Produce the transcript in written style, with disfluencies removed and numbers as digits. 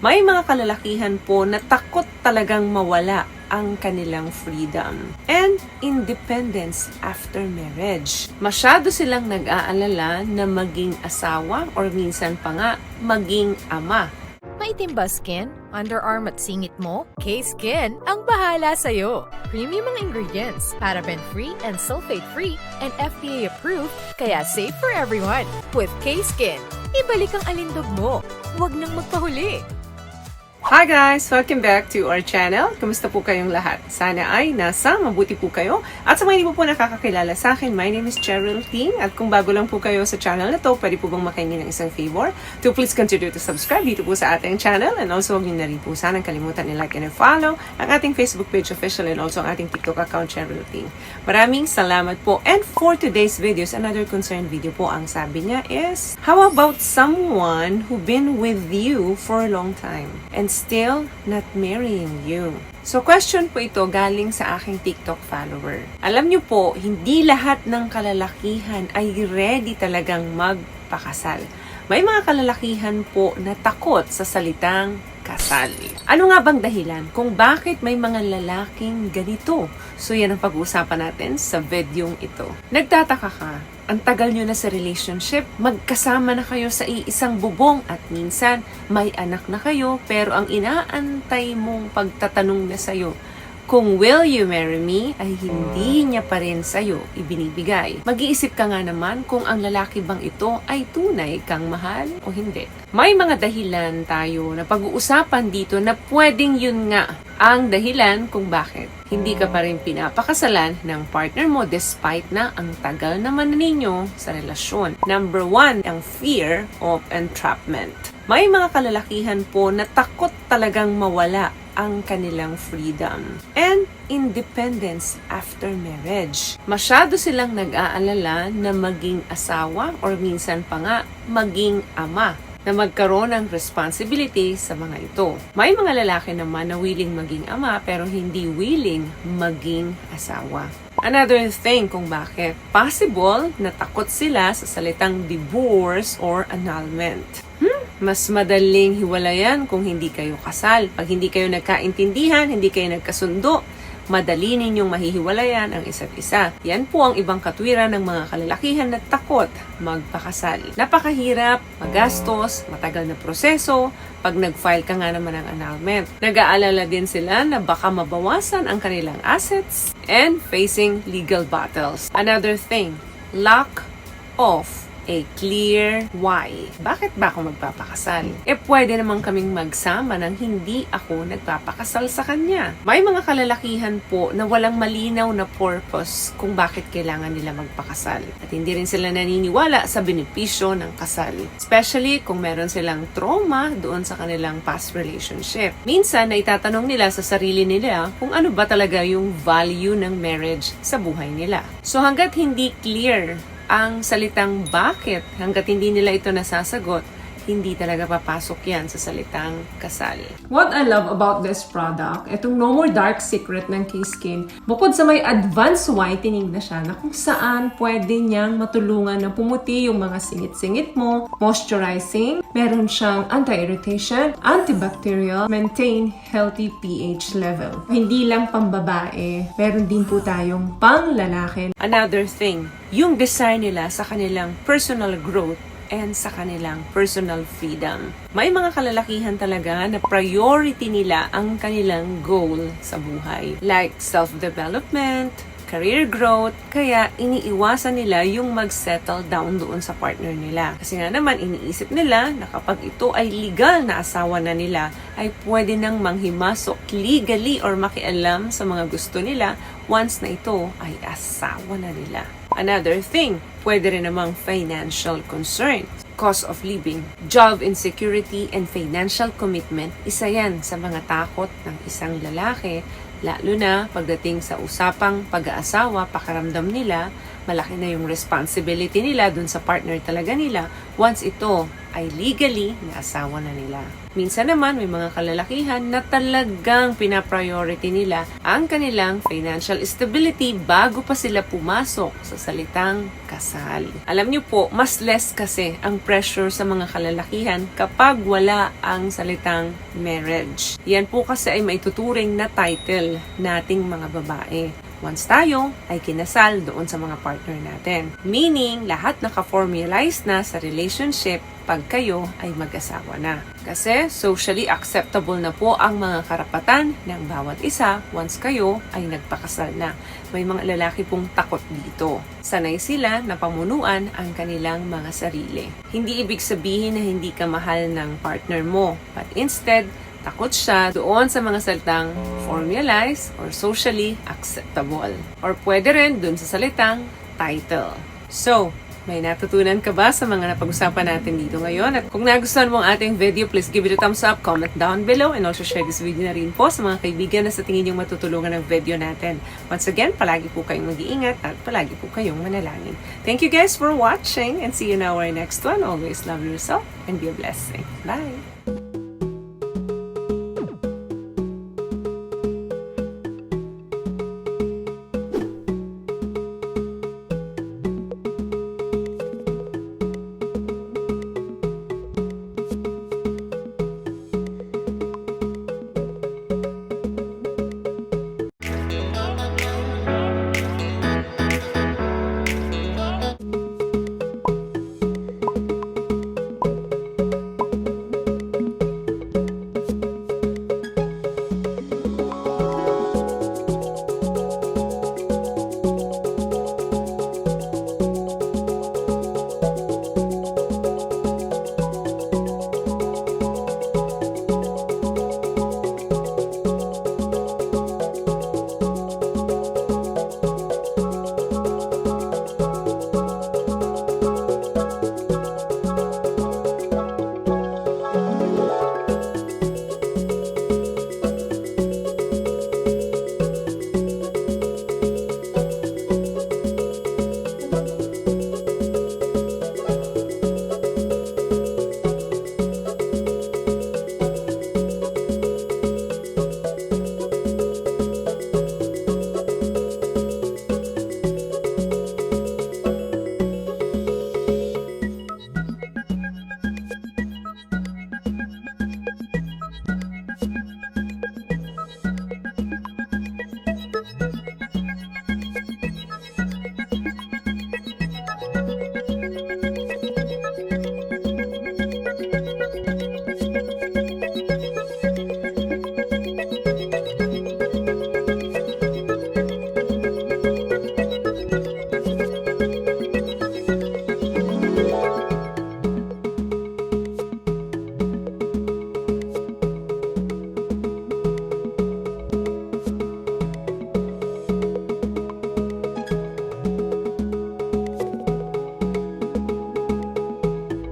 May mga kalalakihan po na takot talagang mawala ang kanilang freedom and independence after marriage. Masyado silang nag-aalala na maging asawa or minsan pa nga maging ama. Maitim ba skin? Underarm at singit mo? K-Skin ang bahala sa'yo. Premium ang ingredients, paraben-free and sulfate-free, and FDA-approved, kaya safe for everyone. With K-Skin, ibalik ang alindog mo. Huwag nang magpahuli. Hi guys! Welcome back to our channel. Kamusta po kayong lahat? Sana ay nasa mabuti po kayo. At sa mga hindi po nakakakilala sa akin, my name is Cheryl Ting. At kung bago lang po kayo sa channel na to, pwede po bang makahingi ng isang favor? To please consider to subscribe dito po sa ating channel. And also, huwag niyo na rin po sanang kalimutan i-like and follow ang ating Facebook page official and also ang ating TikTok account, Cheryl Ting. Maraming salamat po. And for today's videos, another concerned video po ang sabi niya is, how about someone who been with you for a long time and still not marrying you? So, question po ito galing sa aking TikTok follower. Alam niyo po, hindi lahat ng kalalakihan ay ready talagang magpakasal. May mga kalalakihan po na takot sa salitang kasal. Ano nga bang dahilan kung bakit may mga lalaking ganito? So, yan ang pag-uusapan natin sa videong ito. Nagtataka ka, ang tagal nyo na sa relationship, magkasama na kayo sa iisang bubong at minsan may anak na kayo pero ang inaantay mong pagtatanong na sa'yo kung will you marry me ay hindi niya pa rin sa'yo ibinibigay. Mag-iisip ka nga naman kung ang lalaki bang ito ay tunay kang mahal o hindi. May mga dahilan tayo na pag-uusapan dito na pwedeng yun nga ang dahilan kung bakit hindi ka pa rin pinapakasalan ng partner mo despite na ang tagal naman ninyo sa relasyon. Number 1, ang fear of entrapment. May mga kalalakihan po na takot talagang mawala ang kanilang freedom and independence after marriage. Masyado silang nag-aalala na maging asawa or minsan pa nga maging ama, na magkaroon ng responsibility sa mga ito. May mga lalaki naman na willing maging ama pero hindi willing maging asawa. Another thing kung bakit possible na takot sila sa salitang divorce or annulment. Mas madaling hiwalayan kung hindi kayo kasal. Pag hindi kayo nagkaintindihan, hindi kayo nagkasundo, madali ninyong mahihiwalayan ang isa't isa. Yan po ang ibang katwiran ng mga kalalakihan na takot magpakasal. Napakahirap, magastos, matagal na proseso, pag nag-file ka nga naman ng annulment. Nag-aalala din sila na baka mabawasan ang kanilang assets and facing legal battles. Another thing, lack of a clear why. Bakit ba ako magpapakasal? Pwede naman kaming magsama nang hindi ako nagpapakasal sa kanya. May mga kalalakihan po na walang malinaw na purpose kung bakit kailangan nila magpakasal. At hindi rin sila naniniwala sa benepisyo ng kasal. Especially kung meron silang trauma doon sa kanilang past relationship. Minsan, naitatanong nila sa sarili nila kung ano ba talaga yung value ng marriage sa buhay nila. So hanggat hindi clear ang salitang bakit, hanggat hindi nila ito nasasagot, hindi talaga papasok yan sa salitang kasal. What I love about this product, itong No More Dark Secret ng K-Skin, bukod sa may advanced whitening na siya, na kung saan pwede niyang matulungan na pumuti yung mga singit-singit mo, moisturizing, meron siyang anti-irritation, antibacterial, maintain healthy pH level. Hindi lang pambabae, meron din po tayong pang lalaki. Another thing, yung design nila sa kanilang personal growth and sa kanilang personal freedom. May mga kalalakihan talaga na priority nila ang kanilang goal sa buhay. Like self-development, career growth, kaya iniiwasan nila yung mag-settle down doon sa partner nila. Kasi nga naman, iniisip nila na kapag ito ay legal na asawa na nila, ay pwede nang manghimasok legally or makialam sa mga gusto nila once na ito ay asawa na nila. Another thing, pwede rin namang financial concern. Cost of living, job insecurity, and financial commitment, isa yan sa mga takot ng isang lalaki, lalo na pagdating sa usapang pag-aasawa, pakaramdam nila, malaki na yung responsibility nila dun sa partner talaga nila once ito ay legally na asawa na nila. Minsan naman, may mga kalalakihan na talagang pinapriority nila ang kanilang financial stability bago pa sila pumasok sa salitang kasal. Alam niyo po, mas less kasi ang pressure sa mga kalalakihan kapag wala ang salitang marriage. Yan po kasi ay maituturing na title nating mga babae once tayo ay kinasal doon sa mga partner natin. Meaning, lahat naka-formalize na sa relationship pag kayo ay mag-asawa na. Kasi socially acceptable na po ang mga karapatan ng bawat isa once kayo ay nagpakasal na. May mga lalaki pong takot dito. Sanay sila na pamunuan ang kanilang mga sarili. Hindi ibig sabihin na hindi ka mahal ng partner mo, but instead, takot siya doon sa mga salitang formalized or socially acceptable. Or pwede rin doon sa salitang title. So, may natutunan ka ba sa mga napag-usapan natin dito ngayon? At kung nagustuhan mo ang ating video, please give it a thumbs up, comment down below, and also share this video na rin po sa mga kaibigan na sa tingin yung matutulungan ng video natin. Once again, palagi po kayong mag-iingat at palagi po kayong manalangin. Thank you guys for watching and see you in our next one. Always love yourself and be a blessing. Bye!